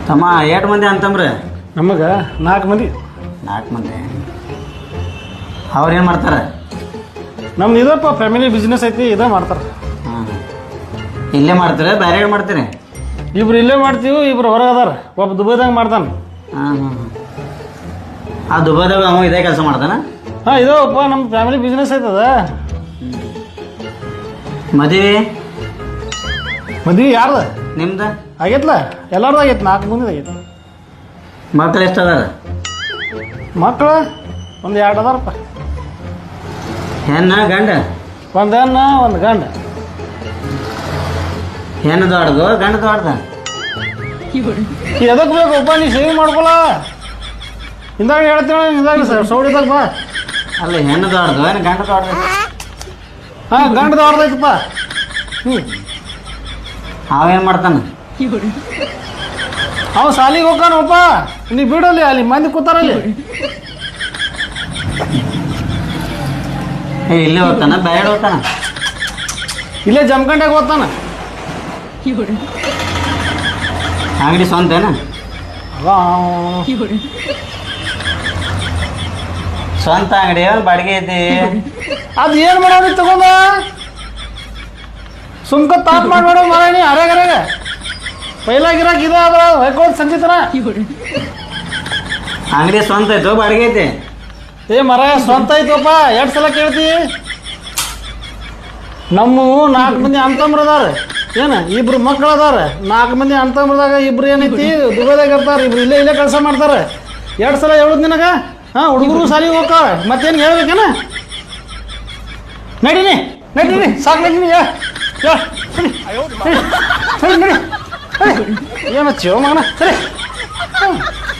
ತಮ್ಮ ಎಷ್ಟು ಮಂದಿ ಅಂತಂಬ್ರಿ? ನಮಗೆ 4 ಮಂದಿ. 4 ಮಂದಿ. ಅವ್ರೇನು ಮಾಡ್ತಾರೆ? ನಮ್ದು ಇದಪ್ಪ ಫ್ಯಾಮಿಲಿ ಬಿಸ್ನೆಸ್ ಐತಿ, ಇದೇ ಮಾಡ್ತಾರೆ. ಹಾಂ, ಇಲ್ಲೇ ಮಾಡ್ತೀರ ಬೇರೆ ಏನು ಮಾಡ್ತೀರಿ? ಇಬ್ರು ಇಲ್ಲೇ ಮಾಡ್ತೀವಿ, ಇಬ್ರು ಹೊರಗೆ ಅದಾರ. ಒಬ್ಬ ದುಬೈದಾಗ ಮಾಡ್ತಾನೆ. ಹಾಂ ಹಾಂ ಹಾಂ. ಆ ದುಬೈದಾಗ ಅವ ಇದೇ ಕೆಲಸ ಮಾಡ್ತಾನೆ? ಹಾಂ, ಇದಪ್ಪ ನಮ್ಮ ಫ್ಯಾಮಿಲಿ ಬಿಸ್ನೆಸ್ ಐತದ. ಮದ್ವೆ ಯಾರ್ದು? ನಿಮ್ದು ಆಗೈತ್ಲ, ಎಲ್ಲಾರ್ದು ಆಗೈತೆ. 4 ಮಂದಿದು ಆಗೈತೆ. ಮಕ್ಳು ಎಷ್ಟು ಅದಾರ? ಮಕ್ಕಳು ಒಂದು 2 ಅದಾರಪ್ಪ. ಹೆಣ್ಣ ಗಂಡ? ಒಂದು ಹೆಣ್ಣ ಒಂದು ಗಂಡ. ಹೆಣ್ಣು ದೊಡ್ಡದು ಗಂಡ ದೊಡ್ಡದ? ಎದಕ್ಕೆ ಬೇಕಪ್ಪ ನೀ ಸೇವಿಂಗ್ ಮಾಡ್ಕೊಳ? ಹಿಂದಾಗ ಹೇಳ್ತೀವಿ, ಹಿಂದಾಗ ಸೌಡಿದಾಗ ಬಾ. ಅಲ್ಲ, ಹೆಣ್ಣು ದೊಡ್ಡದು ಏನು ಗಂಡ ದೊಡ್ಡದು? ಹಾಂ, ಗಂಡ ದೊಡ್ಡದೈತಪ್ಪ. ಅವೇನು ಮಾಡ್ತಾನೆ? ಅವ ಸಾಲಿಗೆ ಹೋಗ್ತಾನಪ್ಪ. ನೀ ಬಿಡಲ್ಲಿ, ಅಲ್ಲಿ ಮಂದಿ ಕೂತಾರಲ್ಲಿ. ಇಲ್ಲೇ ಹೋಗ್ತಾನ ಬೇರೆ ಹೋಗ್ತಾನ? ಇಲ್ಲೇ ಜಮಖಂಡ್ಯಾಗ ಹೋಗ್ತಾನ. ಅಂಗಡಿ ಸ್ವಂತ ಏನ? ಸ್ವಂತ ಅಂಗಡಿ ಬಾಡಿಗೆ ಐತಿ? ಅದು ಏನು ಮಾಡೋದು ತಗೊಂಡ ಸುಮ್ಕ ತಾಪ್ ಮಾಡ್ಬೇಡ ಮರಾಣಿ. ಅರೆಗರೆಗ ಪೈಲಾಗಿರಾಕ ಇದು ಅದ್ರ ಹೊಯ್ಕೊಳ್ಳೋದು ಸಂಜಿತನ. ಅಂಗಡಿ ಸ್ವಂತ ಐತೋ ಬಾಡಿಗೆ ಐತಿ? ಏ ಮರ ಸ್ವಂತ ಐತಪ್ಪ. 2 ಸಲ ಕೇಳ್ತಿ. ನಮ್ಮ 4 ಮಂದಿ ಅಂತಂಬ್ರ ಅದಾರ. ಏನು 2 ಮಕ್ಳು ಅದಾರ. 4 ಮಂದಿ ಅಂತಂಬ್ರದಾಗ 2 ಏನೈತಿ ದುಬೈದಾಗ ಇರ್ತಾರೆ. 2 ಇಲ್ಲೇ ಕೆಲಸ ಮಾಡ್ತಾರೆ. 2 ಸಲ ಹೇಳುದು ನಿನಗ. ಹಾಂ, ಹುಡುಗರು ಸಾಲಿಗೆ ಹೋಗ್ತಾವ. ಮತ್ತೇನು ಹೇಳ್ಬೇಕೇನ? ನಡೀನಿ ನಡೀನಿ, ಸಾಕ್ಲೀನಿ. ಏನು ಮಗನ ಸರಿ.